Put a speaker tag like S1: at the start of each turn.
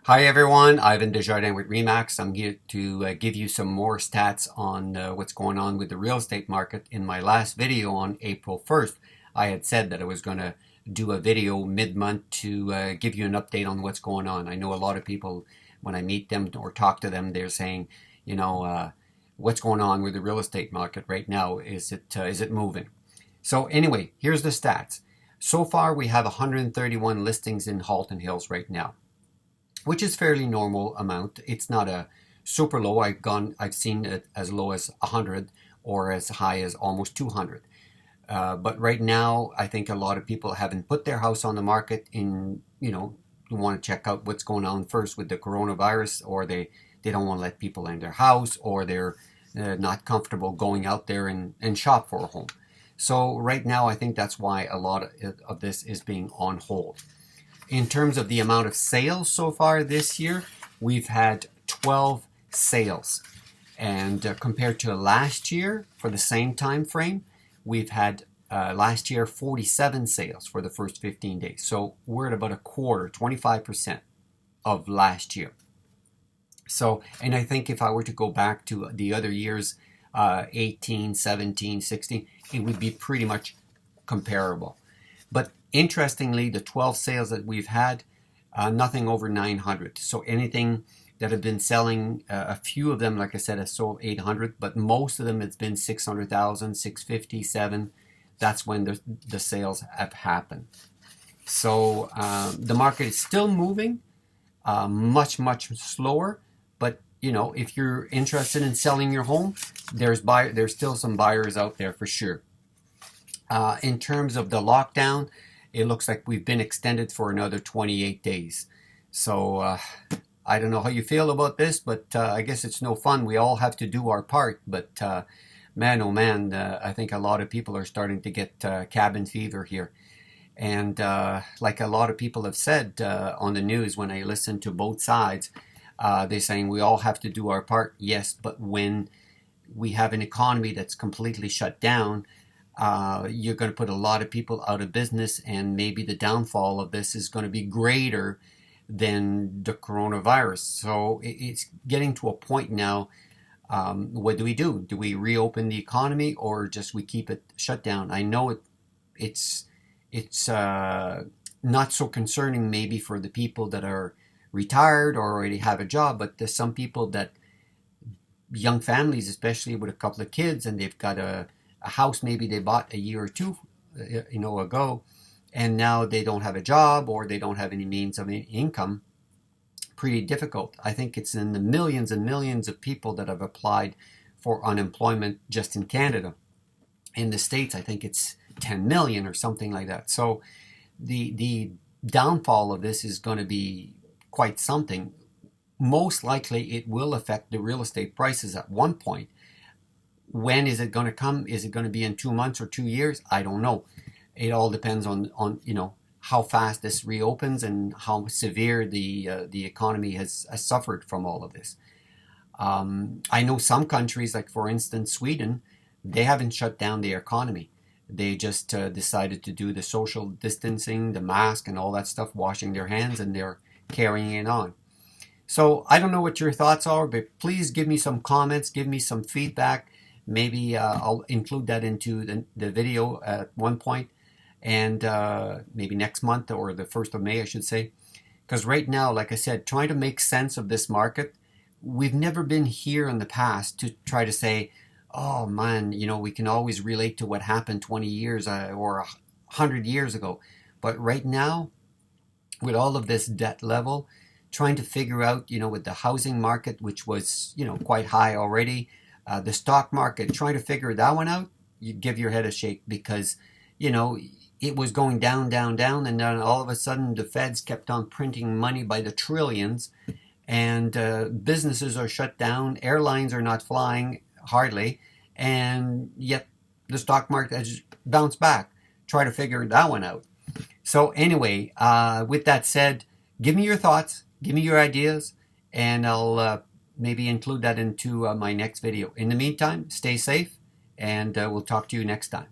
S1: Hi everyone, Yvan Desjardins with Remax. I'm here to give you some more stats on what's going on with the real estate market. In my last video on April 1st, I had said that I was going to do a video mid-month to give you an update on what's going on. I know a lot of people, when I meet them or talk to them, they're saying, what's going on with the real estate market right now? Is it moving? So anyway, here's the stats. So far, we have 131 listings in Halton Hills right now, which is fairly normal amount. It's not a super low. I've seen it as low as 100 or as high as almost 200. But right now, I think a lot of people haven't put their house on the market you want to check out what's going on first with the coronavirus, or they don't want to let people in their house, or they're not comfortable going out there and shop for a home. So right now, I think that's why a lot of this is being on hold. In terms of the amount of sales so far this year, we've had 12 sales. And compared to last year, for the same time frame, we've had last year 47 sales for the first 15 days. So we're at about a quarter, 25% of last year. So, and I think if I were to go back to the other years, 18, 17, 16, it would be pretty much comparable. But interestingly, the 12 sales that we've had, nothing over 900. So anything that have been selling, a few of them, like I said, have sold 800, but most of them it's been 600,000, 650, 7. That's when the sales have happened. So the market is still moving, much slower. But if you're interested in selling your home, there's still some buyers out there for sure. In terms of the lockdown, it looks like we've been extended for another 28 days. So I don't know how you feel about this, but I guess it's no fun. We all have to do our part. But man, oh man, I think a lot of people are starting to get cabin fever here. And like a lot of people have said on the news, when I listen to both sides, they're saying we all have to do our part. Yes, but when we have an economy that's completely shut down, you're going to put a lot of people out of business, and maybe the downfall of this is going to be greater than the coronavirus. So it's getting to a point now. What do we do? Do we reopen the economy, or just we keep it shut down? I know it's not so concerning maybe for the people that are retired or already have a job, but there's some people that, young families especially with a couple of kids, and they've got a house maybe they bought a year or two ago, and now they don't have a job or they don't have any means of income. Pretty difficult. I think it's in the millions and millions of people that have applied for unemployment just in Canada. In the States, I think it's 10 million or something like that. So the downfall of this is going to be quite something. Most likely it will affect the real estate prices at one point. When is it going to come? Is it going to be in 2 months or 2 years? I don't know. It all depends on how fast this reopens and how severe the economy has suffered from all of this. I know some countries, like for instance Sweden, they haven't shut down their economy. They just decided to do the social distancing, the mask and all that stuff, washing their hands, and they're carrying it on. So I don't know what your thoughts are, but please give me some comments, give me some feedback. Maybe I'll include that into the video at one point, and maybe next month, or the 1st of May, I should say. Because right now, like I said, trying to make sense of this market, we've never been here in the past to try to say, oh man, we can always relate to what happened 20 years or 100 years ago. But right now, with all of this debt level, trying to figure out, with the housing market, which was, quite high already, the stock market, trying to figure that one out, you give your head a shake, because, it was going down, and then all of a sudden the Feds kept on printing money by the trillions, and businesses are shut down, airlines are not flying hardly, and yet the stock market has bounced back. Try to figure that one out. So anyway, with that said, give me your thoughts, give me your ideas, and I'll maybe include that into my next video. In the meantime, stay safe, and we'll talk to you next time.